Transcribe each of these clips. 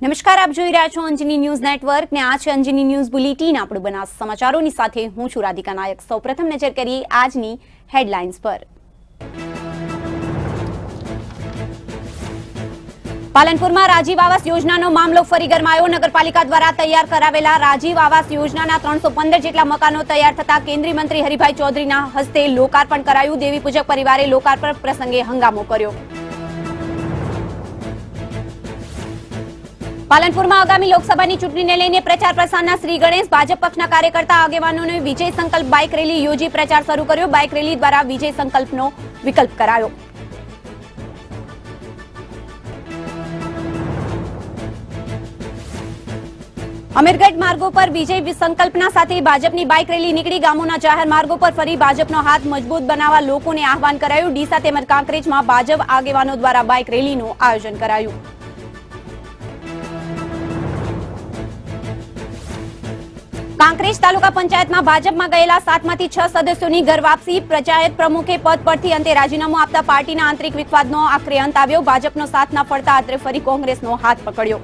નમસ્કાર, આપ જોઈ રહ્યા છો અંજની ન્યૂઝ નેટવર્ક ને આ છે અંજની ન્યૂઝ બુલેટિન. આપણું બનાસ સમાચારોની સાથે હું છું રાધિકા નાયક. સૌપ્રથમ નજર કરીએ આજની હેડલાઇન્સ પર. પાલનપુરમાં રાજીવ આવાસ યોજનાનો મામલો ફરી ગરમાયો. નગરપાલિકા દ્વારા તૈયાર કરાવેલા રાજીવ આવાસ યોજનાના 315 જેટલા મકાનો તૈયાર થતા કેન્દ્રીય મંત્રી હરિભાઈ ચૌધરીના હસ્તે લોકાર્પણ કરાયું. દેવી પૂજક પરિવારે લોકાર્પણ પ્રસંગે હંગામો કર્યો. પાલનપુરમાં આગામી લોકસભાની ચૂંટણીને લઈને પ્રચાર પ્રસારના શ્રી ગણેશ ભાજપ પક્ષના કાર્યકર્તા આગેવાનોને વિજય સંકલ્પ બાઇક રેલી યોજી પ્રચાર શરૂ કર્યો. બાઇક રેલી દ્વારા વિજય સંકલ્પનો વિકલ્પ કરાયો. અમીરગઢ માર્ગો પર વિજય સંકલ્પના સાથે ભાજપની બાઇક રેલી નીકળી. ગામોના જાહેર માર્ગો પર ફરી ભાજપનો હાથ મજબૂત બનાવવા લોકોને આહવાન કરાયું. ડીસા તેમજ કાંકરેજમાં ભાજપ આગેવાનો દ્વારા બાઇક રેલીનું આયોજન કરાયું. કાંકરેજ તાલુકા પંચાયતમાં ભાજપમાં ગયેલા 7માંથી 6 સદસ્યોની ઘર વાપસી. પંચાયત પ્રમુખે પદ પરથી અંતે રાજીનામું આપતા પાર્ટીના આંતરિક વિવાદનો આખરે અંત આવ્યો. ભાજપનો સાથ ન પડતા આખરે ફરી કોંગ્રેસનો હાથ પકડ્યો.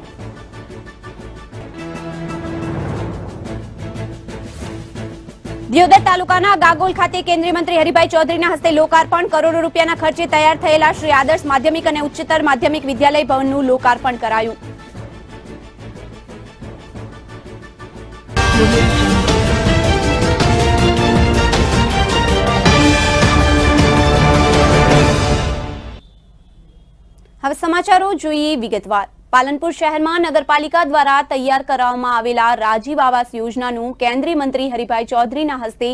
દિયોદર તાલુકાના ગાગોલ ખાતે કેન્દ્રીય મંત્રી હરિભાઈ ચૌધરીના હસ્તે લોકાર્પણ. કરોડો રૂપિયાના ખર્ચે તૈયાર થયેલા શ્રી આદર્શ માધ્યમિક અને ઉચ્ચતર માધ્યમિક વિદ્યાલય ભવનનું લોકાર્પણ કરાયું. હવે સમાચારો જોઈએ વિગતવાર. પાલનપુર શહેરમાં નગરપાલિકા દ્વારા તૈયાર કરવામાં આવેલા રાજીવ આવાસ યોજનાનું કેન્દ્રીય મંત્રી હરિભાઈ ચૌધરીના હસ્તે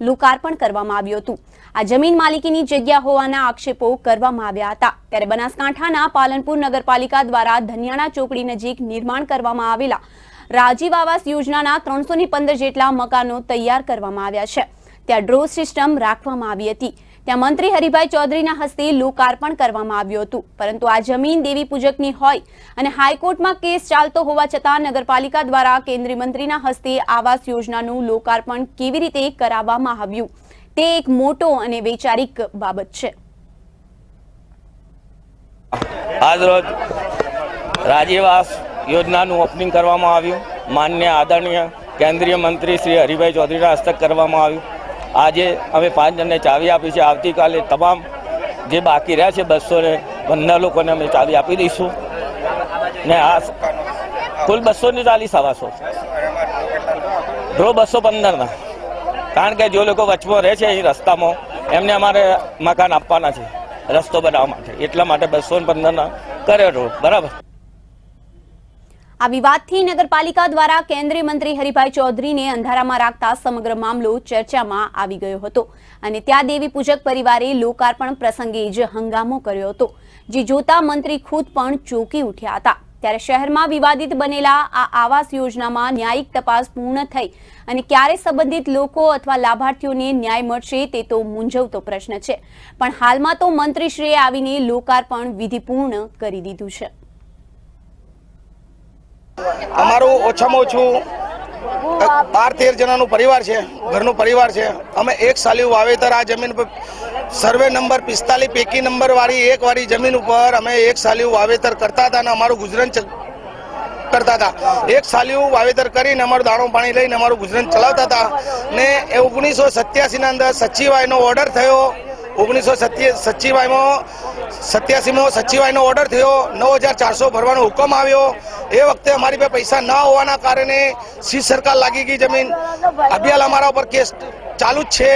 લોકાર્પણ કરવામાં આવ્યું હતું. આ જમીન માલિકીની જગ્યા હોવાના આક્ષેપો કરવામાં આવ્યા હતા. ત્યારે બનાસકાંઠાના પાલનપુર નગરપાલિકા દ્વારા ધનિયાણા ચોકડી નજીક નિર્માણ કરવામાં આવેલા રાજીવ આવાસ યોજનાના 315 જેટલા મકાનો તૈયાર કરવામાં આવ્યા છે. ત્યાં ડ્રો સિસ્ટમ રાખવામાં આવી હતી. ત્યાં મંત્રી હરિભાઈ ચૌધરીના હસ્તે લોકાર્પણ કરવામાં આવ્યું હતું. પરંતુ આ જમીન દેવી પૂજકની હોય અને હાઈકોર્ટમાં કેસ ચાલતો હોવા છતાં નગરપાલિકા દ્વારા કેન્દ્રીય મંત્રીના હસ્તે આવાસ યોજનાનું લોકાર્પણ કેવી રીતે કરાવવામાં આવ્યું તે એક મોટો અને વૈચારિક બાબત છે. આજરોજ રાજીવ આવાસ યોજનાનું ઓપનિંગ કરવામાં આવ્યું. માનનીય આદરણીય કેન્દ્રીય મંત્રી શ્રી હરિભાઈ ચૌધરીના હસ્તક કરવામાં આવ્યું. આજે અમે 5 જણને ચાવી આપી છે. આવતીકાલે તમામ જે બાકી રહ્યા છે 215 લોકોને અમે ચાવી આપી દઈશું. ને આ કુલ 240 આવાસો, ડ્રો 215ના. કારણ કે જે લોકો વચમાં રહે છે અહીં રસ્તામાં એમને અમારે મકાન આપવાના છે રસ્તો બનાવવા માટે. એટલા માટે 215ના કર્યો ડ્રો. બરાબર. આ વિવાદથી નગરપાલિકા દ્વારા કેન્દ્રીય મંત્રી હરિભાઈ ચૌધરીને અંધારામાં રાખતા સમગ્ર મામલો ચર્ચામાં આવી ગયો હતો અને ત્યાં દેવી પૂજક પરિવારે લોકાર્પણ પ્રસંગે જ હંગામો કર્યો હતો, જે જોતા મંત્રી ખુદ પણ ચોંકી ઉઠ્યા હતા. ત્યારે શહેરમાં વિવાદિત બનેલા આ આવાસ યોજનામાં ન્યાયિક તપાસ પૂર્ણ થઈ અને ક્યારે સંબંધિત લોકો અથવા લાભાર્થીઓને ન્યાય મળશે તે તો મૂંઝવતો પ્રશ્ન છે. પણ હાલમાં તો મંત્રીશ્રીએ આવીને લોકાર્પણ વિધિપૂર્ણ કરી દીધું છે. અમારું ઓછામાં ઓછું 12-13 જણાનું પરિવાર છે, ઘરનું પરિવાર છે. અમે એક સાલિયું વાવેતર આ જમીન પર સર્વે નંબર 45 પૈકી નંબર વાળી એક વાળી જમીન ઉપર અમે એક સાલિયું વાવેતર કરતા હતા અને અમારું ગુજરાન કરતા હતા. એક સાલિયું વાવેતર કરીને અમારું દાણો પાણી લઈને અમારું ગુજરાન ચલાવતા હતા. ને 1987 ના અંદર સચિવાયનો ઓર્ડર થયો. 1987માં સચિવાયનો ઓર્ડર થયો. 9400 ભરવાનો હુકમ આવ્યો. એ વખતે અમારી પાસે પૈસા ના હોવાના કારણે સીઝ સરકાર લાગી ગઈ જમીન. અભિયાલ અમારા ઉપર કેસ ચાલુ જ છે.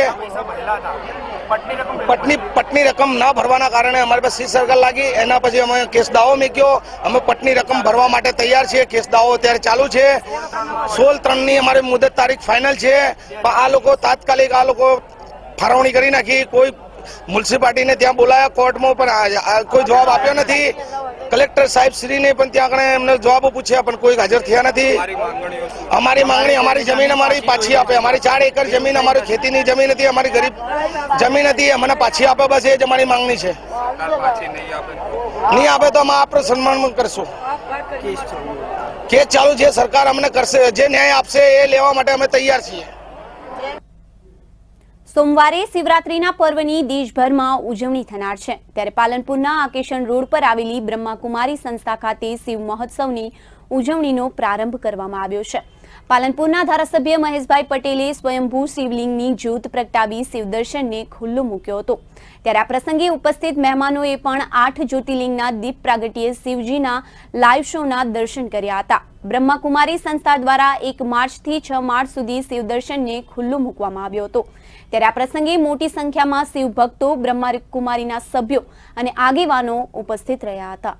પટની રકમ ના ભરવાના કારણે અમારી પાસે સીઝ સરકાર લાગી. એના પછી અમે કેસ દાવો મૂક્યો. અમે પટની રકમ ભરવા માટે તૈયાર છીએ. કેસ દાવો અત્યારે ચાલુ છે. 16/3ની અમારી મુદત તારીખ ફાઇનલ છે. પણ આ લોકો તાત્કાલિક ફાળવણી કરી નાખી. કોઈ મ્યુનિસિપાલિટીને ત્યાં બોલાયા કોર્ટમાં પણ કોઈ જવાબ આપ્યો નથી. કલેક્ટર સાહેબ શ્રીને પણ ત્યાં આગળ એમને જવાબો પૂછ્યા પણ કોઈ હાજર થયા નથી. અમારી માંગણી અમારી જમીન અમારી પાછી આપે. અમારી 4 એકર જમીન અમારી ખેતીની જમીન હતી, અમારી ગરીબ જમીન હતી, અમને પાછી આપે. બસ એ જ અમારી માંગણી છે. નહીં આપે તો અમે આપણે સન્માન કરશું. કેસ ચાલુ છે. સરકાર અમને કરશે. જે ન્યાય આપશે એ લેવા માટે અમે તૈયાર છીએ. સોમવારે શિવરાત્રીના પર્વની દેશભરમાં ઉજવણી થનાર છે ત્યારે પાલનપુરના આકેશન રોડ પર આવેલી બ્રહ્માકુમારી સંસ્થા ખાતે શિવ મહોત્સવની ઉજવણીનો પ્રારંભ કરવામાં આવ્યો છે। પાલનપુરના ધારાસભ્ય મહેશભાઈ પટેલે સ્વયંભૂ શિવલિંગની જ્યોત પ્રગટાવી શિવદર્શનને ખુલ્લો મૂક્યો હતો। ત્યારે આ પ્રસંગે ઉપસ્થિત મહેમાનોએ પણ 8 જ્યોતિર્લિંગના દીપ પ્રાગટ્યે શિવજીના લાઈવ શોના દર્શન કર્યા હતા। બ્રહ્માકુમારી સંસ્થા દ્વારા 1 માર્ચથી 6 માર્ચ સુધી શિવદર્શનને ખુલ્લો મૂકવામાં આવ્યો હતો। ત્યારે આ પ્રસંગે મોટી સંખ્યામાં શિવ ભક્તો, બ્રહ્માકુમારીના સભ્યો અને આગેવાનો ઉપસ્થિત રહ્યા હતા।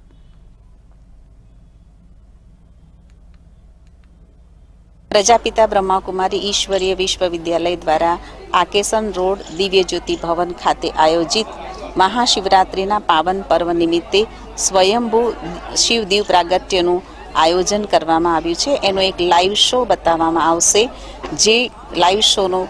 प्रजापिता ब्रह्माकुमारी ईश्वरीय विश्वविद्यालय द्वारा आकेसन रोड दिव्य ज्योति भवन खाते आयोजित महाशिवरात्रिना पावन पर्व निमित्ते स्वयंभू शिव दीव प्रागट्यનું आयोजन કરવામાં આવ્યું છે। એનો એક લાઈવ શો બતાવવામાં આવશે, જે લાઈવ શોનો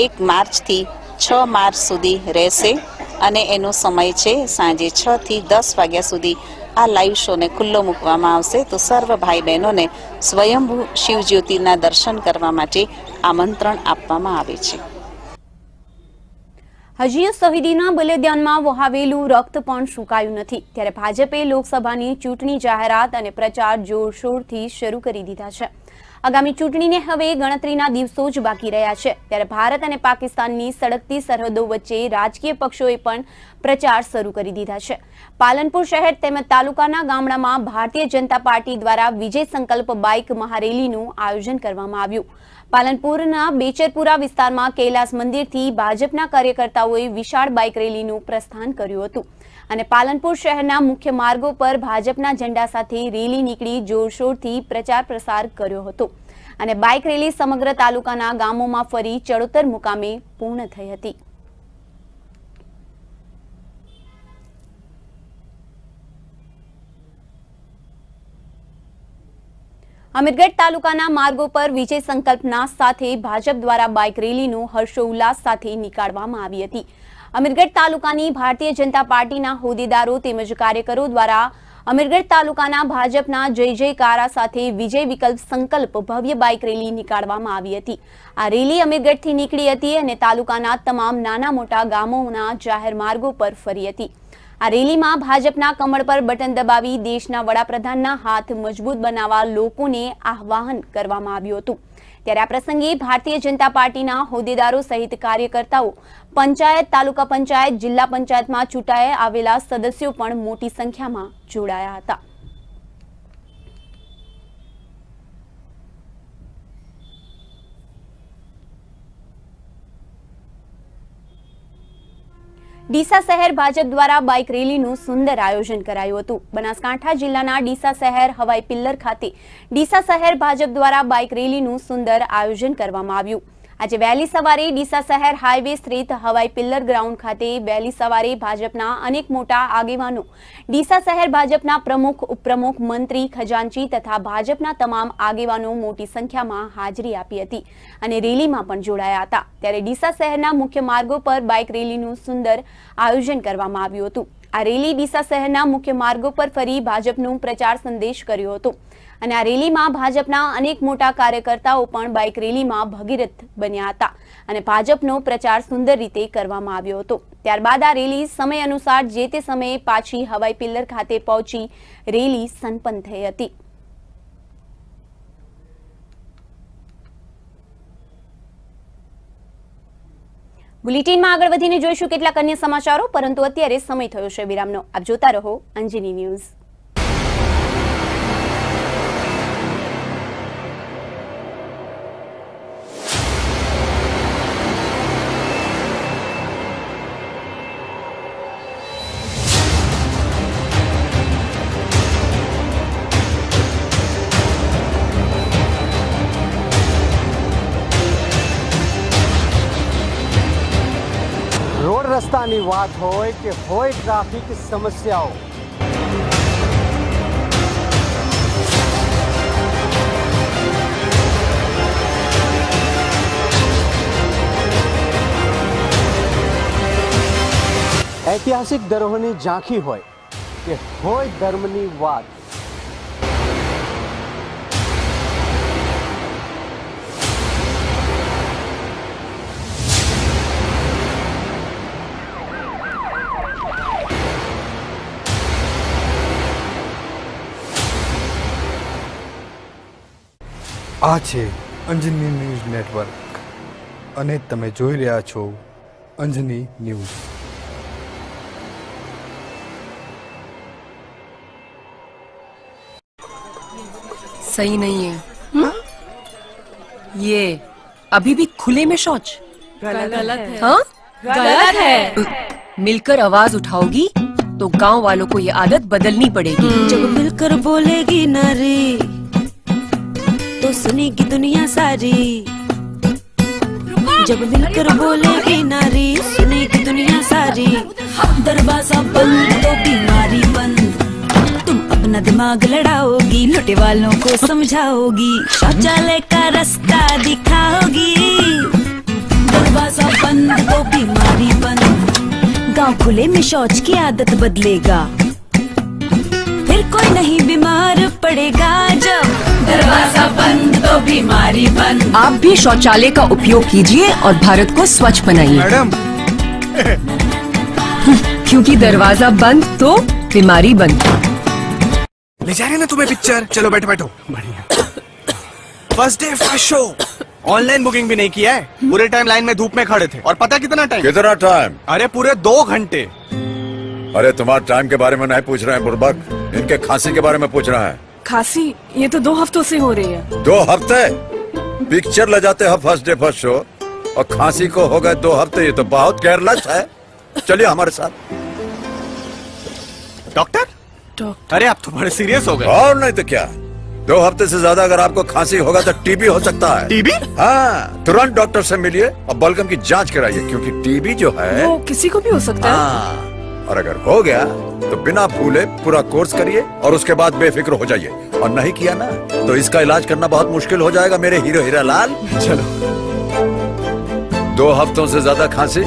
1 માર્ચથી 6 માર્ચ સુધી રહેશે અને એનો સમય છે સાંજે 6 થી 10 વાગ્યા સુધી। આ લાઈવ શોને ખુલ્લો મૂકવામાં આવશે, તો સર્વ ભાઈ બહેનોને સ્વયંભૂ શિવ જ્યોતિના દર્શન કરવા માટે આમંત્રણ આપવામાં આવે છે। હજી શહીદીના બલિદાનમાં વહાવેલું રક્ત પણ સુકાયું નથી। ત્યારે ભાજપે લોકસભાની ચૂંટણી જાહેરાત અને પ્રચાર જોરશોરથી શરૂ કરી દીધા છે। આગામી ચૂંટણીને હવે ગણતરીના દિવસો જ બાકી રહ્યા છે। ત્યારે ભારત અને પાકિસ્તાનની સળગતી સરહદો વચ્ચે રાજકીય પક્ષોએ પણ પ્રચાર શરૂ કરી દીધા છે। પાલનપુર શહેર તેમજ તાલુકાના ગામડામાં ભારતીય જનતા પાર્ટી દ્વારા વિજય સંકલ્પ બાઇક મહારેલીનું આયોજન કરવામાં આવ્યું। પાલનપુરના બેચરપુરા વિસ્તારમાં કૈલાસ મંદિરથી ભાજપના કાર્યકર્તાઓએ વિશાળ બાઇક રેલીનું પ્રસ્થાન કર્યું હતું અને પાલનપુર શહેરના મુખ્ય માર્ગો પર ભાજપના ઝંડા સાથે રેલી નીકળી જોરશોરથી પ્રચાર પ્રસાર કર્યો હતો અને બાઇક રેલી સમગ્ર તાલુકાના ગામોમાં ફરી ચડોતર મુકામે પૂર્ણ થઈ હતી। અમીરગઢ તાલુકાના માર્ગો પર વિજય સંકલ્પના સાથે ભાજપ દ્વારા બાઇક રેલીનું હર્ષોલ્લાસ સાથે નીકાળવામાં આવી હતી। અમીરગઢ તાલુકાની ભારતીય જનતા પાર્ટીના હોદ્દેદારો તેમજ કાર્યકરો દ્વારા અમીરગઢ તાલુકાના ભાજપના જય જયકારા સાથે વિજય વિકલ્પ સંકલ્પ ભવ્ય બાઇક રેલી નીકાળવામાં આવી હતી। આ રેલી અમીરગઢથી નીકળી હતી અને તાલુકાના તમામ નાના મોટા ગામોના જાહેર માર્ગો પર ફરી હતી। આ રેલીમાં ભાજપના કમળ પર બટન દબાવી દેશના વડાપ્રધાનના હાથ મજબૂત બનાવવા લોકોને આહ્વાન કરવામાં આવ્યું હતું। ત્યારે આ પ્રસંગે ભારતીય જનતા પાર્ટીના હોદ્દેદારો સહિત કાર્યકર્તાઓ, પંચાયત, તાલુકા પંચાયત, જિલ્લા પંચાયતમાં ચૂંટાઈ આવેલા સદસ્યો પણ મોટી સંખ્યામાં જોડાયા હતા। ડીસા શહેર ભાજપ દ્વારા બાઇક રેલીનું સુંદર આયોજન કરાયું હતું। બનાસકાંઠા જિલ્લાના ડીસા શહેર હવાઈ પિલ્લર ખાતે ડીસા શહેર ભાજપ દ્વારા બાઇક રેલીનું સુંદર આયોજન કરવામાં આવ્યું। આજે વહેલી સવારે ડીસા શહેર હાઈવે સ્થિત હવાઈ પિલ્લર ગ્રાઉન્ડ ખાતે વહેલી સવારે ભાજપના અનેક મોટા આગેવાનો, ડીસા શહેર ભાજપના પ્રમુખ, ઉપપ્રમુખ, મંત્રી, ખજાનચી તથા ભાજપના તમામ આગેવાનો મોટી સંખ્યામાં હાજરી આપી હતી અને રેલીમાં પણ જોડાયા હતા। ત્યારે ડીસા શહેરના મુખ્ય માર્ગો પર બાઇક રેલીનું સુંદર આયોજન કરવામાં આવ્યું હતું। આ રેલી ડીસા શહેરના મુખ્ય માર્ગો પર ફરી ભાજપનો પ્રચાર સંદેશ કર્યો હતો અને આ રેલીમાં ભાજપના અનેક મોટા કાર્યકર્તાઓ પણ બાઇક રેલીમાં ભગીરથ બન્યા હતા અને ભાજપનો પ્રચાર સુંદર રીતે કરવામાં આવ્યો હતો। ત્યારબાદ આ રેલી સમય અનુસાર જે તે સમયે પાછી હવાઈ પિલ્લર ખાતે પહોંચી રેલી સંપન્ન થઈ હતી। બુલેટિનમાં આગળ વધીને જોઈશું કેટલાક અન્ય સમાચારો, પરંતુ અત્યારે સમય થયો છે વિરામનો। આપ જોતા રહો અંજની ન્યૂઝ। રોડ રસ્તાની વાત હોય કે હોય ટ્રાફિક સમસ્યાઓ, ઐતિહાસિક ધરોહરની ઝાંખી હોય કે હોય ધર્મની વાત, આ છે અંજની ન્યૂઝ નેટવર્ક અને તમે જોઈ રહ્યા છો અંજની ન્યૂઝ. सही नहीं है ये अभी भी खुले में शौच गलत है. हाँ गलत है. मिलकर आवाज उठाओगी तो गांव वालों को ये आदत बदलनी पड़ेगी. जब मिलकर बोलेगी नारी तो सुनेगी दुनिया सारी. जब मिलकर बोलेगी नारी सुनेगी दुनिया सारी. दरवाजा बंद तो बीमारी बंद. तुम अपना दिमाग लड़ाओगी, लुटे वालों को समझाओगी, शौचालय का रास्ता दिखाओगी. दरवाजा बंद तो बीमारी बंद. गांव खुले में शौच की आदत बदलेगा, फिर कोई नहीं बीमार पड़ेगा. जब दरवाजा बंद तो बीमारी बंद. आप भी शौचालय का उपयोग कीजिए और भारत को स्वच्छ बनाइए. मैडम क्योंकि दरवाजा बंद तो बीमारी बंद. ले जा रहे ना तुम्हें पिक्चर. चलो बैठो बैठो. First day first show. Online booking भी नहीं किया है. पूरे टाइम लाइन में धूप में खड़े थे. और पता कितना टाइम? कितना टाइम? अरे पूरे 2 घंटे. अरे तुम्हारे टाइम के बारे में नहीं पूछ रहे हैं बुर्बक, इनके खांसी के बारे में पूछ रहे हैं. खांसी ये तो 2 हफ्तों से हो रही है. 2 हफ्ते? पिक्चर ले जाते हैं फर्स्ट डे फर्स्ट शो और खांसी को हो गए 2 हफ्ते. ये तो बहुत केयरलेस है. चलिए हमारे साथ. डॉक्टर? अरे आप तो बड़े सीरियस हो गए. और नहीं तो क्या. 2 हफ्ते से ज्यादा अगर आपको खांसी होगा तो टीबी हो सकता है. टीबी? हाँ, तुरंत डॉक्टर से मिलिए और बलगम की जांच कराइए, क्योंकि टीबी जो है वो किसी को भी हो सकता है. हाँ, और अगर हो गया तो बिना भूले पूरा कोर्स करिए और उसके बाद बेफिक्र हो जाइए. और नहीं किया ना तो इसका इलाज करना बहुत मुश्किल हो जाएगा मेरे हीरो हीरा लाल. चलो. 2 हफ्तों से ज्यादा खांसी,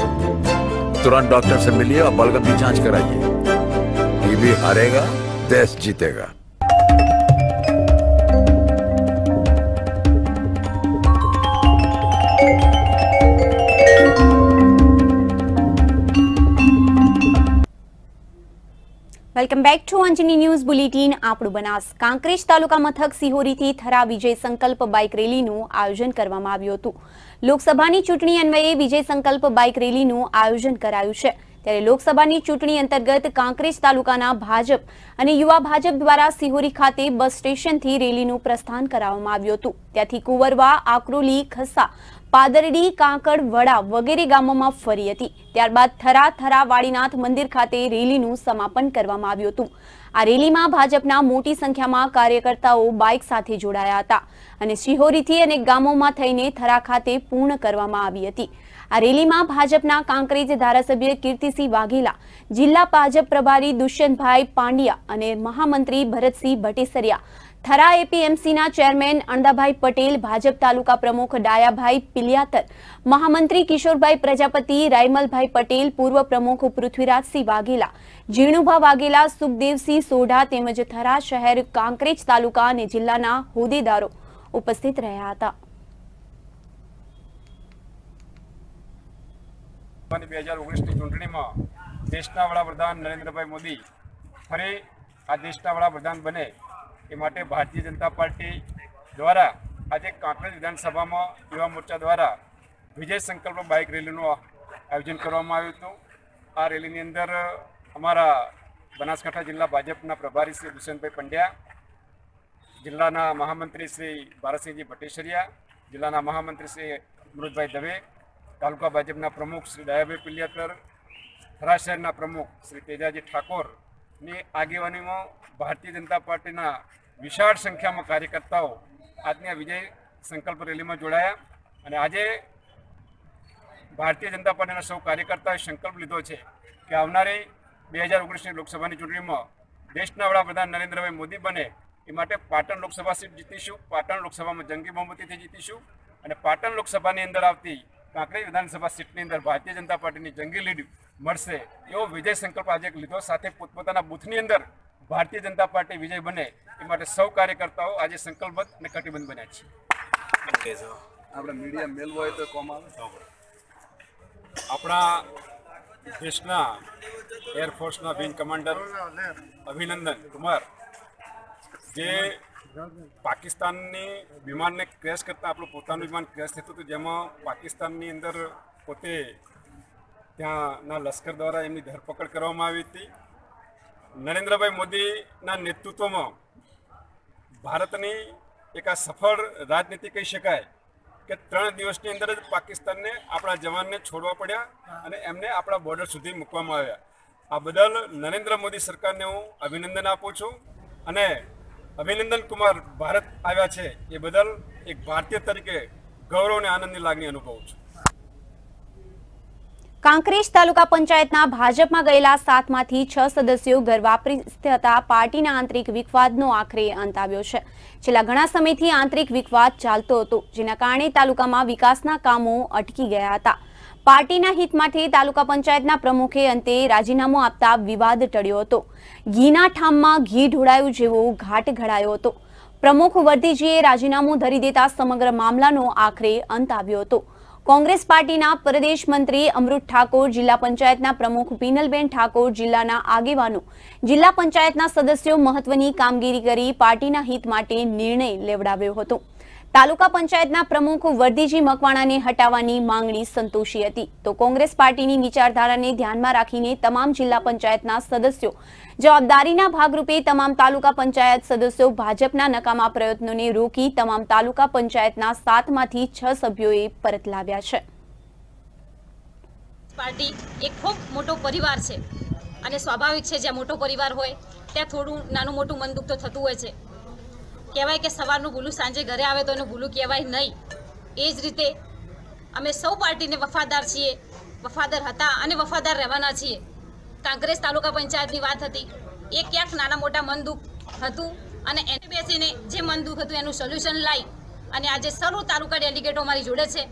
तुरंत डॉक्टर से मिलिए और बलगम की जांच कराइए. टीबी हारेगा, देश जीतेगा. Welcome back to Anjani news bulletin. આપણું બનાસ કાંકરેજ તાલુકા મથક સિહોરીથી થરા વિજય સંકલ્પ બાઇક રેલીનું આયોજન કરવામાં આવ્યું હતું. લોકસભાની ચૂંટણી અન્વયે વિજય સંકલ્પ બાઇક રેલીનું આયોજન કરાયું છે. ત્યારે લોકસભાની ચૂંટણી અંતર્ગત કાંકરેજ તાલુકાના ભાજપ અને યુવા ભાજપ દ્વારા સિહોરી ખાતે બસ સ્ટેશનથી રેલીનું પ્રસ્થાન કરાવવામાં આવ્યું હતું. ત્યાંથી કુંવરવા, આકરોલી, ખસ્સા, પાદરડી, કાંકડ, વડા વગેરે ગામોમાં ફરી હતી. ત્યારબાદ થરા વાડીનાથ મંદિર ખાતે રેલીનું સમાપન કરવામાં આવ્યું હતું. આ રેલીમાં ભાજપના મોટી સંખ્યામાં કાર્યકર્તાઓ બાઇક સાથે જોડાયા હતા અને શિહોરીથી અનેક ગામોમાં થઈને થરા ખાતે પૂર્ણ કરવામાં આવી હતી. આ રેલીમાં ભાજપના કાંકરેજ ધારાસભ્ય કીર્તિસિંહ વાઘેલા, જિલ્લા ભાજપ પ્રભારી દુષ્યંતભાઈ પાંડ્યા અને મહામંત્રી ભરતસિંહ ભટેસરિયા, થરા એપીએમસીના ચેરમેન અણદાભાઈ પટેલ, ભાજપ તાલુકા પ્રમુખ ડાયાભાઈ પિલિયાતર, મહામંત્રી કિશોરભાઈ પ્રજાપતિ, રાયમલભાઈ પટેલ, પૂર્વ પ્રમુખ પૃથ્વીરાજસિંહ વાઘેલા, જીણુભા વાઘેલા, સુખદેવસિંહ સોઢા તેમજ થરા શહેર, કાંકરેજ તાલુકા અને જિલ્લાના હોદ્દેદારો ઉપસ્થિત રહ્યા હતા. 2019ની ચૂંટણીમાં દેશના વડાપ્રધાન નરેન્દ્રભાઈ મોદી ફરી આ દેશના વડાપ્રધાન બને એ માટે ભારતીય જનતા પાર્ટી દ્વારા આજે કાંકરેજ વિધાનસભામાં યુવા મોરચા દ્વારા વિજય સંકલ્પ બાઇક રેલીનું આયોજન કરવામાં આવ્યું હતું. આ રેલીની અંદર અમારા બનાસકાંઠા જિલ્લા ભાજપના પ્રભારી શ્રી દુષ્યંતભાઈ પંડ્યા, જિલ્લાના મહામંત્રી શ્રી ભારતસિંહજી ભટેસરિયા, જિલ્લાના મહામંત્રી શ્રી અમૃતભાઈ દવે, તાલુકા ભાજપના પ્રમુખ શ્રી ડાયાભાઈ પિલિયાતર, થરા શહેરના પ્રમુખ શ્રી તેજાજી ઠાકોરની આગેવાનીમાં ભારતીય જનતા પાર્ટીના વિશાળ સંખ્યામાં કાર્યકર્તાઓ આજની આ વિજય સંકલ્પ રેલીમાં જોડાયા. અને આજે ભારતીય જનતા પાર્ટીના સૌ કાર્યકર્તાઓએ સંકલ્પ લીધો છે કે આવનારી 2019ની લોકસભાની ચૂંટણીમાં દેશના વડાપ્રધાન નરેન્દ્રભાઈ મોદી બને એ માટે પાટણ લોકસભા સીટ જીતીશું. પાટણ લોકસભામાં જંગી બહુમતીથી જીતીશું અને પાટણ લોકસભાની અંદર આવતી કાંકરેજ વિધાનસભા સીટની અંદર ભારતીય જનતા પાર્ટીની જંગી લીડ મળશે એવો વિજય સંકલ્પ આજે લીધો. સાથે પોતપોતાના બૂથની અંદર ભારતીય જનતા પાર્ટી વિજય બને એ માટે સૌ કાર્યકર્તાઓ આજે સંકલ્પબદ્ધ અને કટિબદ્ધ બન્યા છે. આપણે મીડિયા મેલવો હોય તો કોમ આવે. આપણા દેશના એરફોર્સના વિંગ કમાન્ડર અભિનંદન કુમાર જે પાકિસ્તાનની વિમાનને ક્રેશ કરતાં આપણું પોતાનું વિમાન ક્રેશ થતું હતું, જેમાં પાકિસ્તાનની અંદર પોતે ત્યાંના લશ્કર દ્વારા એમની ધરપકડ કરવામાં આવી હતી. નરેન્દ્રભાઈ મોદીના નેતૃત્વમાં ભારતની એક આ સફળ રાજનીતિ કહી શકાય કે 3 દિવસની અંદર જ પાકિસ્તાનને આપણા જવાનને છોડવા પડ્યા અને એમને આપણા બોર્ડર સુધી મૂકવામાં આવ્યા. આ બદલ નરેન્દ્ર મોદી સરકારને હું અભિનંદન આપું છું અને અભિનંદન કુમાર ભારત આવ્યા છે એ બદલ એક ભારતીય તરીકે ગૌરવ અને આનંદની લાગણી અનુભવું છું. કાંકરેજ તાલુકા પંચાયતના ભાજપમાં ગયેલા 7માંથી 6 સદસ્યો ગેરવાપરી થતા પાર્ટીના આંતરિક વિવાદનો આખરે અંત આવ્યો છે. છેલ્લા ઘણા સમયથી આંતરિક વિવાદ ચાલતો હતો, જેના કારણે તાલુકામાં વિકાસના કામો અટકી ગયા હતા. પાર્ટીના હિત માટે તાલુકા પંચાયતના પ્રમુખે અંતે રાજીનામું આપતા વિવાદ ટળ્યો હતો. ઘીના ઠામમાં ઘી ઢોળાયું જેવો ઘાટ ઘડાયો હતો. પ્રમુખ વર્ધીજીએ રાજીનામું ધરી દેતા સમગ્ર મામલાનો આખરે અંત આવ્યો હતો. કોંગ્રેસ પાર્ટીના પ્રદેશ મંત્રી અમૃત ઠાકોર, જિલ્લા પંચાયતના પ્રમુખ પીનલબેન ઠાકોર, જિલ્લાના આગેવાનો, જિલ્લા પંચાયતના સદસ્યો મહત્વની કામગીરી કરી પાર્ટીના હિત માટે નિર્ણય લેવડાવ્યો હતો. તાલુકા પંચાયતના પ્રમુખ વર્ધીજી મકવાણાને હટાવવાની માંગણી સંતોષી હતી, તો કોંગ્રેસ પાર્ટીની વિચારધારાને ધ્યાનમાં રાખીને તમામ જિલ્લા પંચાયતના સદસ્યો જવાબદારીના ભાગરૂપે તમામ તાલુકા પંચાયત સદસ્યો ભાજપના નકામા પ્રયત્નોને રોકી તમામ તાલુકા પંચાયતના 7માંથી 6 સભ્યોએ પરત લાવ્યા છે. પાર્ટી એક ખૂબ મોટો પરિવાર છે અને સ્વાભાવિક છે, જ્યાં મોટો પરિવાર હોય ત્યાં થોડું નાનું મોટું મન દુઃખ તો થતું હોય છે. કહેવાય કે સવારનું ભૂલું સાંજે ઘરે આવે તો એનું ભૂલું કહેવાય નહીં. એ જ રીતે અમે સૌ પાર્ટીને વફાદાર છીએ, વફાદાર હતા અને વફાદાર રહેવાના છીએ. કાંકરેજ તાલુકા પંચાયતની વાત હતી, એ ક્યાંક નાના મોટા મન દુઃખ હતું અને એને બેસીને જે મન દુઃખ હતું એનું સોલ્યુશન લાવી અને આજે સર્વ તાલુકા ડેલિગેટો અમારી જોડે છે.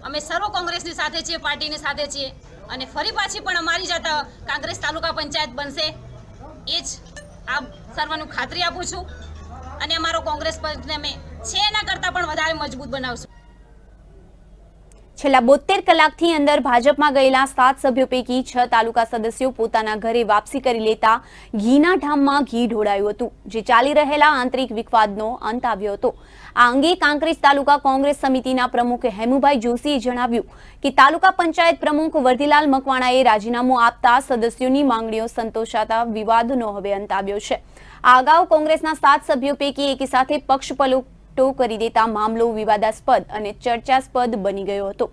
અમે સર્વ કોંગ્રેસની સાથે છીએ, પાર્ટીની સાથે છીએ અને ફરી પાછી પણ અમારી જતા કાંકરેજ તાલુકા પંચાયત બનશે એ જ આ સર્વનું ખાતરી આપું છું અને અમારો કોંગ્રેસ પક્ષને અમે છે એના કરતાં પણ વધારે મજબૂત બનાવશું. છેલ્લા 72 કલાકથી અંદર ભાજપમાં ગયેલા 7 સભ્યો પૈકી 6 તાલુકા સદસ્યો પોતાના ઘરે વાપસી કરી લેતા ઘીના ઢામમાં ઘી ઢોળાયું હતું, જે ચાલી રહેલા આંતરિક વિવાદનો અંત આવ્યો હતો. આ અંગે કાંકરેજ તાલુકા કોંગ્રેસ સમિતિના પ્રમુખ હેમુભાઈ જોશીએ જણાવ્યું કે તાલુકા પંચાયત પ્રમુખ વર્ધીલાલ મકવાણાએ રાજીનામું આપતા સદસ્યોની માંગણીઓ સંતોષાતા વિવાદનો હવે અંત આવ્યો છે. આ અગાઉ કોંગ્રેસના 7 સભ્યો પૈકી એકી સાથે પક્ષ પલટો કરી દેતા મામલો વિવાદાસ્પદ અને ચર્ચાસ્પદ બની ગયો હતો.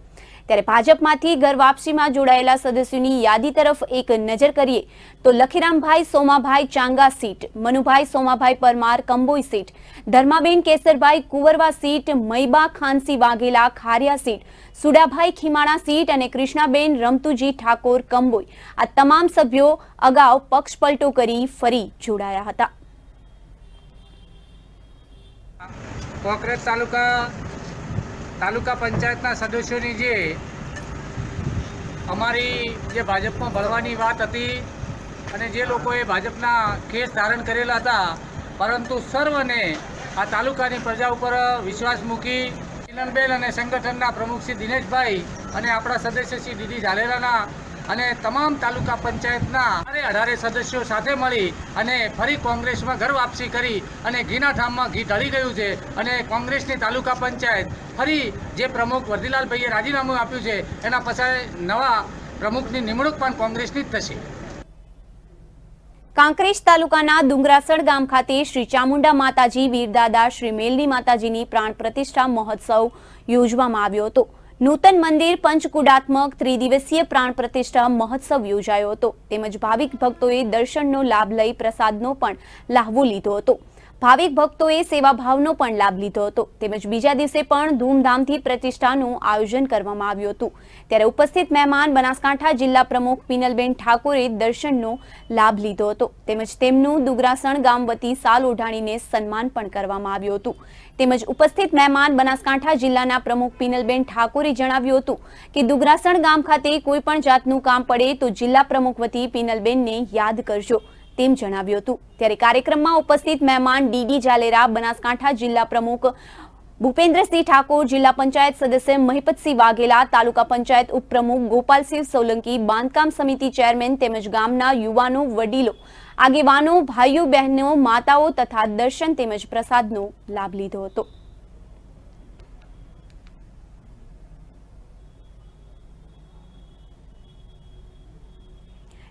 ત્યારે ભાજપમાંથી ઘર વાપસીમાં જોડાયેલા સદસ્યોની યાદી તરફ એક નજર કરીએ તો Lakhirambhai Somabhai Changa seat, Manubhai Somabhai Parmar Kamboi seat, Dharmaben Kesarbhai Kunvarva seat, Maiba Khansi Vaghela Khariya seat, Sudabhai Khimana seat અને કૃષ્ણાબેન રમતુજી ઠાકોર કંબોઈ, આ તમામ સભ્યો અગાઉ પક્ષ પલટો કરી ફરી જોડાયા હતા. કોંકરેજ તાલુકા પંચાયતના સદસ્યોની જે અમારી જે ભાજપમાં ભળવાની વાત હતી અને જે લોકોએ ભાજપના કેસ ધારણ કરેલા હતા, પરંતુ સર્વને આ તાલુકાની પ્રજા ઉપર વિશ્વાસ મૂકી કિરણબેન અને સંગઠનના પ્રમુખ શ્રી દિનેશભાઈ અને આપણા સદસ્ય શ્રી ડીડી ઝાલેલાના અને તમામ તાલુકા પંચાયતના 18 સદસ્યો સાથે મળી અને ફરી કોંગ્રેસમાં ઘર વાપસી કરી અને ઘીના ઠામમાં ઘી ઢળી ગયું છે અને કોંગ્રેસની તાલુકા પંચાયત ફરી જે પ્રમુખ વર્ધીલાલભાઈએ રાજીનામું આપ્યું છે એના પછી નવા પ્રમુખની નિમણૂક પણ કોંગ્રેસની જ થશે. કાંકરેજ તાલુકાના ડુંગરાસણ ગામ ખાતે શ્રી ચામુંડા માતાજી, વીરદાદા શ્રી મેલડી માતાજીની પ્રાણ પ્રતિષ્ઠા મહોત્સવ યોજવામાં આવ્યો હતો. નૂતન મંદિર પંચકુડાત્મક ત્રિદિવસીય પ્રાણ પ્રતિષ્ઠા મહોત્સવ યોજાયો હતો, તેમજ ભાવિક ભક્તોએ દર્શનનો લાભ લઈ પ્રસાદનો પણ લાહવો લીધો હતો. ભાવિક ભક્તોએ સેવાભાવનો પણ લાભ લીધો હતો, તેમજ બીજા દિવસે પણ ધૂમધામથી પ્રતિષ્ઠાનું આયોજન કરવામાં આવ્યું હતું. ત્યારે ઉપસ્થિત મહેમાન બનાસકાંઠા જિલ્લા પ્રમુખ પીનલબેન ઠાકોરે દર્શનનો લાભ લીધો હતો, તેમજ તેમનું દુગરાસણ ગામ વતી સાલ ઓઢાણીને સન્માન પણ કરવામાં આવ્યું હતું. તેમજ ઉપસ્થિત મહેમાન બનાસકાંઠા જિલ્લાના પ્રમુખ પીનલબેન ઠાકોરે જણાવ્યું હતું કે દુગરાસણ ગામ ખાતે કોઈ પણ જાતનું કામ પડે તો જિલ્લા પ્રમુખ વતી પીનલબેનને યાદ કરજો તેમ જણાવ્યું હતું. ત્યારે કાર્યક્રમમાં ઉપસ્થિત મહેમાન ડીડી ઝાલેરા, બનાસકાંઠા જિલ્લા પ્રમુખ ભૂપેન્દ્રસિંહ ઠાકોર, જિલ્લા પંચાયત સદસ્ય મહિપતસિંહ વાઘેલા, તાલુકા પંચાયત ઉપપ્રમુખ ગોપાલસિંહ સોલંકી, બાંધકામ સમિતિ ચેરમેન તેમજ ગામના યુવાનો વડીલો આગેવાનો, ભાઈઓ બહેનો, માતાઓ તથા દર્શન તેમજ પ્રસાદનો લાભ લીધો હતો.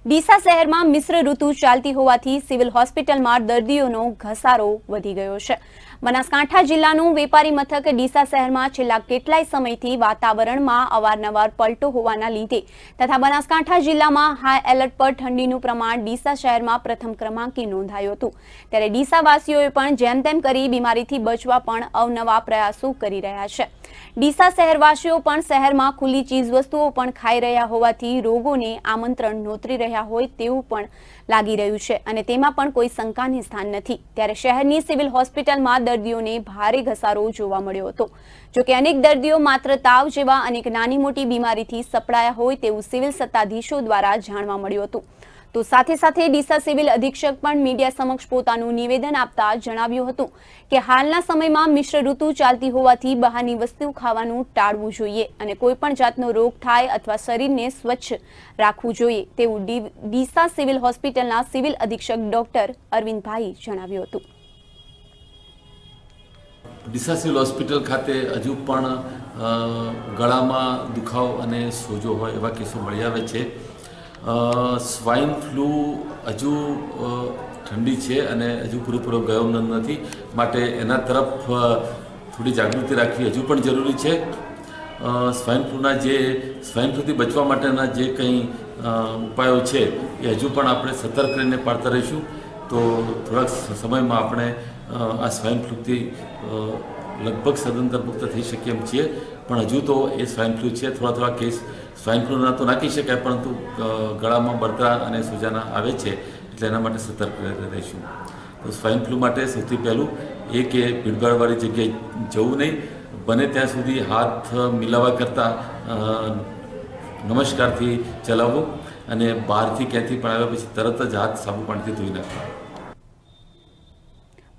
ડીસા શહેરમાં મિશ્ર ઋતુ ચાલતી હોવાથી સિવિલ હોસ્પિટલમાં દર્દીઓનો ઘસારો વધી ગયો છે. બનાસકાંઠા જિલ્લાનું વેપારી મથક ડીસા શહેરમાં છેલ્લા કેટલાય સમયથી વાતાવરણમાં અવારનવાર પલટો હોવાના લીધે તથા બનાસકાંઠા જિલ્લામાં હાઈ એલર્ટ પર ઠંડીનું પ્રમાણ ડીસા શહેરમાં પ્રથમ ક્રમાંકે નોંધાયું હતું. ત્યારે ડીસાવાસીઓએ પણ જેમ તેમ કરી બીમારીથી બચવા પણ અવનવા પ્રયાસો કરી રહ્યા છે. ડીસા શહેરવાસીઓ પણ શહેરમાં ખુલ્લી ચીજવસ્તુઓ પણ ખાઈ રહ્યા હોવાથી રોગોને આમંત્રણ નોતરી રહ્યા હોય તેવું પણ લાગી રહ્યું છે અને તેમાં પણ કોઈ શંકાને સ્થાન નથી. ત્યારે શહેરની સિવિલ હોસ્પિટલમાં દર્દીઓને ભારે ઘસારો જોવા મળ્યો હતો. જોકે અનેક દર્દીઓ માત્ર તાવ જેવા અનેક નાની મોટી બીમારીથી સપડાયા હોય તેવું સિવિલ સત્તાધીશો દ્વારા જાણવા મળ્યું હતું. તો સાથે સાથે ડીસા સિવિલ અધિક્ષક પણ મીડિયા સમક્ષ પોતાનું નિવેદન આપતા જણાવ્યું હતું કે હાલના સમયમાં મિશ્ર ઋતુ ચાલતી હોવાથી બહારની વસ્તુ ખાવાનું ટાળવું જોઈએ અને કોઈ પણ જાતનો રોગ થાય અથવા શરીરને સ્વચ્છ રાખવું જોઈએ તેવું ડીસા સિવિલ હોસ્પિટલના સિવિલ અધિક્ષક ડોક્ટર અરવિંદભાઈ જણાવ્યું હતું. ડીસા સિવિલ હોસ્પિટલ ખાતે હજુ પણ ગળામાં દુખાવો અને સોજો હોય એવા કેસો મળી આવે છે. સ્વાઇન ફ્લૂ હજુ ઠંડી છે અને હજુ પૂરેપૂરો ગયો નથી, માટે એના તરફ થોડી જાગૃતિ રાખવી હજુ પણ જરૂરી છે. સ્વાઇન ફ્લૂથી બચવા માટેના જે કંઈ ઉપાયો છે એ હજુ પણ આપણે સતર્ક રહીને પાડતા રહીશું તો થોડાક સમયમાં આપણે આ સ્વાઇન ફ્લૂથી લગભગ સદંતર મુક્ત થઈ શકીએ એમ છીએ. પણ હજુ તો એ સ્વાઇન ફ્લૂ છે. થોડા કેસ સ્વાઇન ફ્લૂના તો નાખી શકાય, પરંતુ ગળામાં બળતરા અને સોજાના આવે છે એટલે એના માટે સતર્ક રહીશું. તો સ્વાઇન ફ્લૂ માટે સૌથી પહેલું એ કે ભીડભાડવાળી જગ્યાએ જવું નહીં. બને ત્યાં સુધી હાથ મિલાવા કરતાં નમસ્કારથી ચલાવવું અને બહારથી ક્યાંથી પણ આવ્યા પછી તરત જ હાથ સાબુ પાણીથી ધોઈ નાખવા.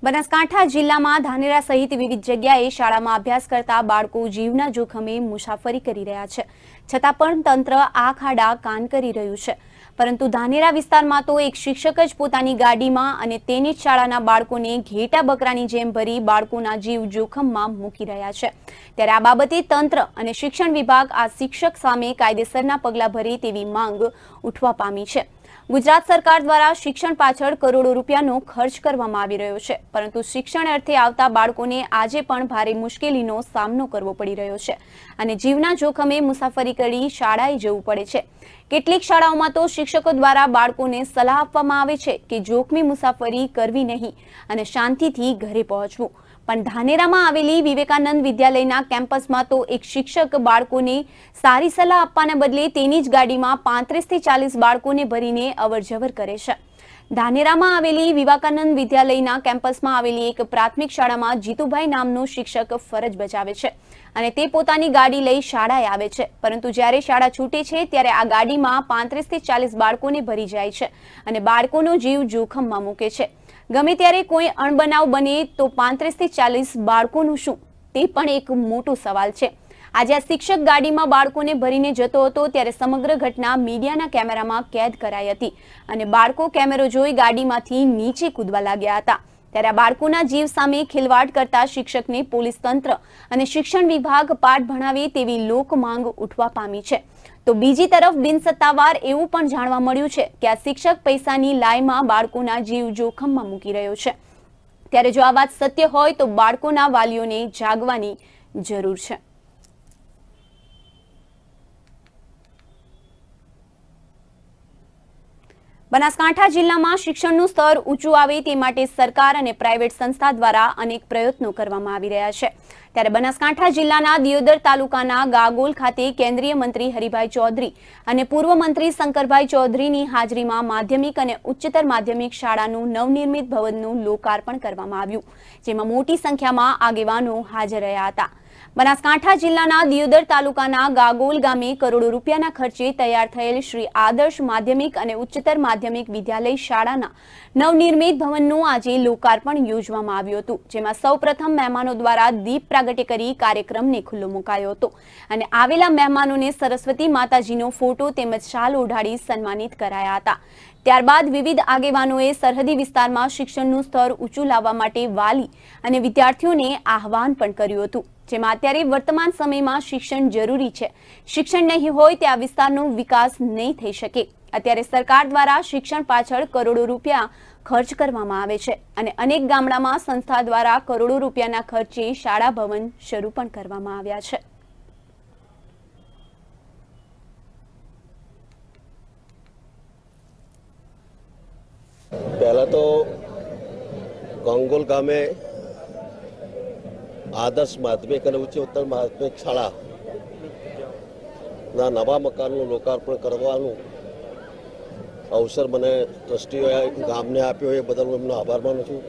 બનાસકાંઠા જિલ્લામાં ધાનેરા સહિત વિવિધ જગ્યાએ શાળામાં અભ્યાસ કરતા બાળકો જીવના જોખમે મુસાફરી કરી રહ્યા છે, છતાં પણ તંત્ર આંખ આડા કાન કરી રહ્યું છે. પરંતુ ધાનેરા વિસ્તારમાં તો એક શિક્ષક જ પોતાની ગાડીમાં અને તેની જ શાળાના બાળકોને ઘેટા બકરાની જેમ ભરી બાળકોના જીવ જોખમમાં મૂકી રહ્યા છે. ત્યારે આ બાબતે તંત્ર અને શિક્ષણ વિભાગ આ શિક્ષક સામે કાયદેસરના પગલાં ભરે તેવી માંગ ઉઠવા પામી છે. ગુજરાત સરકાર દ્વારા શિક્ષણ પાછળ કરોડો રૂપિયાનો ખર્ચ કરવામાં આવી રહ્યો છે, પરંતુ શિક્ષણ અર્થે આવતા બાળકોને આજે પણ ભારે મુશ્કેલીનો સામનો કરવો પડી રહ્યો છે અને જીવના જોખમે મુસાફરી કરી શાળાએ જવું પડે છે. કેટલીક શાળાઓમાં તો શિક્ષકો દ્વારા બાળકોને સલાહ આપવામાં આવે છે કે જોખમી મુસાફરી કરવી નહીં અને શાંતિથી ઘરે પહોંચવું. પણ ધાનેરામાં આવેલી વિવેકાનંદ વિદ્યાલયના કેમ્પસમાં તો એક શિક્ષક બાળકોને સારી સલાહ આપવાના બદલે તેની જ ગાડીમાં 35 થી 40 બાળકોને ભરીને અવરજવર કરે છે. ધાનેરામાં આવેલી વિવેકાનંદ વિદ્યાલયના કેમ્પસમાં આવેલી એક પ્રાથમિક શાળામાં જીતુભાઈ નામનો શિક્ષક ફરજ બજાવે છે અને તે પોતાની ગાડી લઈ શાળાએ આવે છે. પરંતુ જ્યારે શાળા છૂટે છે ત્યારે આ ગાડીમાં 35 થી 40 બાળકોને ભરી જાય છે અને બાળકોનો જીવ જોખમમાં મૂકે છે. ગમે ત્યારે કોઈ અણબનાવ બને તો 35 થી 40 બાળકોનું શું, તે પણ એક મોટો સવાલ છે. આજે આ શિક્ષક ગાડીમાં બાળકોને ભરીને જતો હતો ત્યારે સમગ્ર ઘટના મીડિયાના કેમેરામાં કેદ કરાઈ હતી અને બાળકો કેમેરો જોઈ ગાડીમાંથી નીચે કૂદવા લાગ્યા હતા. ત્યારે આ બાળકોના જીવ સામે ખિલવાડ કરતા શિક્ષકને પોલીસ તંત્ર અને શિક્ષણ વિભાગ પાઠ ભણાવે તેવી લોક માંગ ઉઠવા પામી છે. તો બીજી તરફ બિનસત્તાવાર એવું પણ જાણવા મળ્યું છે કે આ શિક્ષક પૈસાની લાયમાં બાળકોના જીવ જોખમમાં મૂકી રહ્યો છે. ત્યારે જો આ વાત સત્ય હોય તો બાળકોના વાલીઓને જાગવાની જરૂર છે. બનાસકાંઠા જિલ્લામાં શિક્ષણનું સ્તર ઊંચું આવે તે માટે સરકાર અને પ્રાઇવેટ સંસ્થા દ્વારા અનેક પ્રયત્નો કરવામાં આવી રહ્યા છે. ત્યારે બનાસકાંઠા જિલ્લાના દિયોદર તાલુકાના ગાગોલ ખાતે કેન્દ્રીય મંત્રી હરિભાઈ ચૌધરી અને પૂર્વ મંત્રી શંકરભાઈ ચૌધરીની હાજરીમાં માધ્યમિક અને ઉચ્ચતર માધ્યમિક શાળાનું નવનિર્મિત ભવનનું લોકાર્પણ કરવામાં આવ્યું, જેમાં મોટી સંખ્યામાં આગેવાનો હાજર રહ્યા હતા. બનાસકાંઠા જિલ્લાના દિયોદર તાલુકાના ગાગોલ ગામે કરોડો રૂપિયાના ખર્ચે તૈયાર થયેલ શ્રી આદર્શ માધ્યમિક અને ઉચ્ચતર માધ્યમિક વિદ્યાલય શાળાના નવનિર્મિત ભવનનું આજે લોકાર્પણ યોજવામાં આવ્યું હતું, જેમાં સૌપ્રથમ મહેમાનો દ્વારા દીપ પ્રાગટ્ય કરી કાર્યક્રમને ખુલ્લો મુકાયો હતો અને આવેલા મહેમાનોને સરસ્વતી માતાજીનો ફોટો તેમજ શાલ ઓઢાડી સન્માનિત કરાયા હતા। ત્યારબાદ વિવિધ આગેવાનોએ સરહદી વિસ્તારમાં શિક્ષણનું સ્તર ઊંચું લાવવા માટે વાલી અને વિદ્યાર્થીઓને આહવાન પણ કર્યું હતું, જેમાં અત્યારે વર્તમાન સમયમાં શિક્ષણ જરૂરી છે। શિક્ષણ નહીં હોય તો આ વિસ્તારનો વિકાસ નહીં થઈ શકે। અત્યારે સરકાર દ્વારા શિક્ષણ પાછળ કરોડો રૂપિયા ખર્ચ કરવામાં આવે છે અને અનેક ગામડામાં સંસ્થા દ્વારા કરોડો રૂપિયાના ખર્ચે શાળા ભવન શરૂ પણ કરવામાં આવ્યા છે। पहला तो गांगोल गाँव में आदर्श माध्यमिक और उच्चतर माध्यमिक शाला नवा मकान लोकार्पण करवानुं अवसर मने ट्रस्टीओए गामने आप्यो ए बदल एमनो आभार मानु छुं।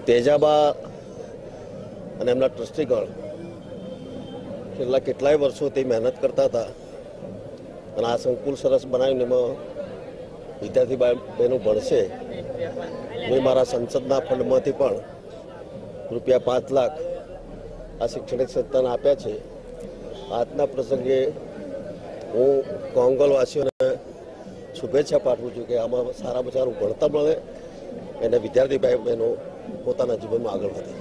तेजाबा अने एमना ट्रस्टीगण छेल्ला केटलाय वर्षोथी मेहनत करता था अने आ संकुल सरस बनावीने एमां विद्यार्थी बहनों भणशे। मैं मारा संसदना फंडमांथी पण रुपया 5 लाख आ शैक्षणिक संस्थाने आप्या छे। आजना प्रसंगे हूँ गांगोलवासीओने शुभेच्छा पाठवुं छुं के आमां सारा सारुं भणतर मळे अने विद्यार्थी भाई बहनों पोताना जीवनमां आगळ वधे।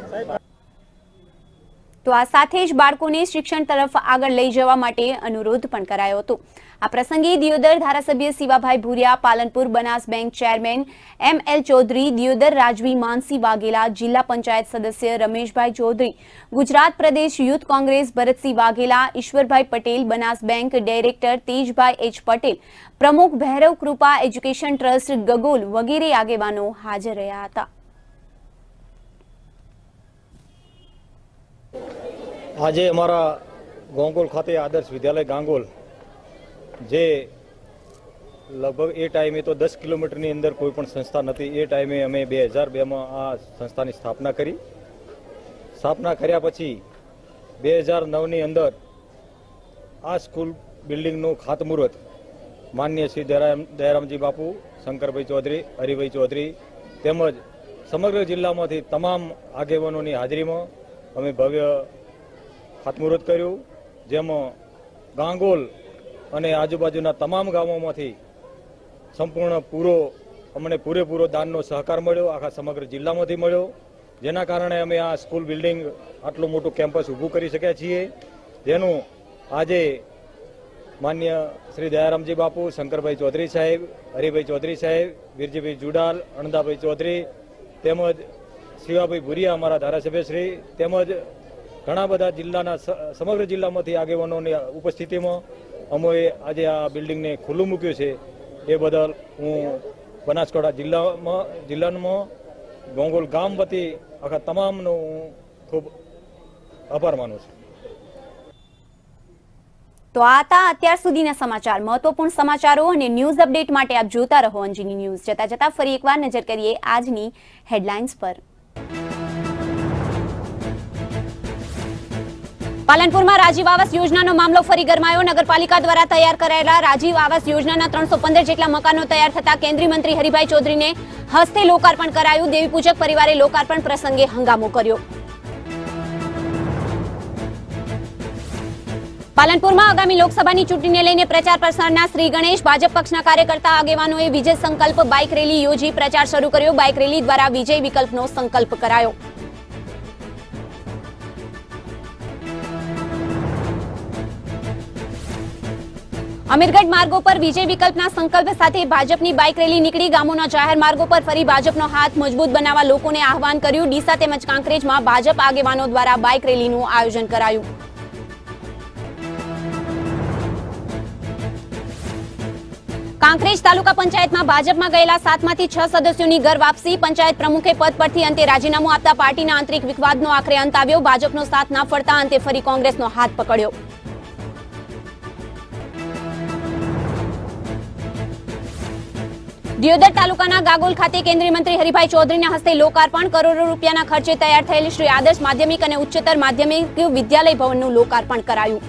तो आ साथे ज बाळकोने शिक्षण तरफ आगळ लई जवा माटे अनुरोध पण करायो हतो। आ प्रसंगे दियोदर धारासभ्य Shivabhai Bhuriya, Palanpur Banas bank chairman ML Chaudhary, Deodar राजवी मानसी वाघेला, जिला पंचायत सदस्य Rameshbhai Chaudhary, Gujarat Pradesh youth Congress Bharatsinh Vaghela, Ishwarbhai Patel, Banas bank director Tejbhai H Patel, प्रमुख भैरव कृपा एज्युकेशन ट्रस्ट गगोल वगैरे आगेवानो हाजर रह्या हता। आज अमरा गांगोल खाते आदर्श विद्यालय गांगोल जे लगभग ए टाइमे तो 10 किलोमीटर अंदर कोईपण संस्था नथी। ए टाइमे अमे 2002 में आ संस्थानी स्थापना करी। स्थापना कर्या पछी 2009 अंदर आ स्कूल बिल्डिंगનું ખાતમુહૂર્ત माननीय श्री दयारामजी बापू, शंकरभाई चौधरी, हरिभाई चौधरी તેમજ समग्र जिल्लामांथी तमाम આગેવાનોની હાજરીમાં અમે ભવ્ય ખાતમુહૂર્ત કર્યું, જેમાં ગાંગોલ અને આજુબાજુના તમામ ગામોમાંથી સંપૂર્ણ અમને પૂરેપૂરો દાનનો સહકાર મળ્યો, આખા સમગ્ર જિલ્લામાંથી મળ્યો, જેના કારણે અમે આ સ્કૂલ બિલ્ડિંગ આટલું મોટું કેમ્પસ ઊભું કરી શક્યા છીએ, જેનું આજે માન્ય શ્રી દયારામજી બાપુ, શંકરભાઈ ચૌધરી સાહેબ, હરિભાઈ ચૌધરી સાહેબ, વીરજીભાઈ જુડાલ, અણદાભાઈ ચૌધરી તેમજ શિવાભાઈ ભૂરિયા અમારા ધારાસભ્યશ્રી તેમજ ઘણા બધા जिल्लाना समग्र जिल्लामांथी આગેવાનોની ઉપસ્થિતિમાં અમોએ આજે આ બિલ્ડિંગને ખુલ્લું મૂક્યું છે। એ બદલ હું બનાસકાંઠા જિલ્લામાં ગાંગોલ ગામ વતી આખા તમામનો ખૂબ આભાર માનું છું। तो आता અત્યાર સુધીના સમાચાર। મહત્વપૂર્ણ સમાચારો અને ન્યૂઝ અપડેટ માટે આપ જોતા રહો અંજની ન્યૂઝ। જતા જતા ફરી એકવાર નજર કરીએ આજની હેડલાઇન્સ પર। पालनपुर में राजीव आवास योजना मामलो फरी गरमायो। नगरपालिका द्वारा तैयार करायेला राजीव आवास योजना 315 जेटला मकानो तैयार थता केंद्रीय मंत्री हरिभाई चौधरी ने हस्ते लोकार्पण करायु। देवी पूजक परिवारे लोकार्पण प्रसंगे हंगामो कर्यो। पालनपुर में आगामी लोकसभा चूंटणी ने लईने प्रचार प्रसारना श्री गणेश भाजप पक्षना कार्यकर्ता आगेवानोए विजय संकल्प बाइक रेली योजी प्रचार शुरू कर्यो। बाइक रेली द्वारा विजय विकल्पनो संकल्प करायो। अमीरगढ़ मार्गों पर विजय विकल्पना संकल्प साथे भाजपनी बाइक रेली निकली। गामोना जाहेर मार्गों पर फरी भाजपनो हाथ मजबूत बनावा लोकोने आह्वान कर्यु। डीसा तेमज कांकरेजमां भाजप आगेवानो द्वारा बाइक रेलीनुं आयोजन करायुं। कांकरेज तालुका पंचायत में भाजप में गयेला 7 मांथी 6 सदस्यों घर वापसी। पंचायत प्रमुखे पद परथी अंते राजीनामું आपता पार्टीना आंतरिक विवादनो आखरे अंत आव्यो। भाजपनो साथ न फळता अंते फरी कोंग्रेसनो हाथ पकड्यो। દિયોદર તાલુકાના ગાગોલ ખાતે કેન્દ્રીય મંત્રી હરિભાઈ ચૌધરીના હસ્તે લોકાર્પણ. કરોડો રૂપિયાના ખર્ચે તૈયાર થયેલ શ્રી આદર્શ માધ્યમિક અને ઉચ્ચતર માધ્યમિક વિદ્યાલય ભવનનું લોકાર્પણ કરાયું.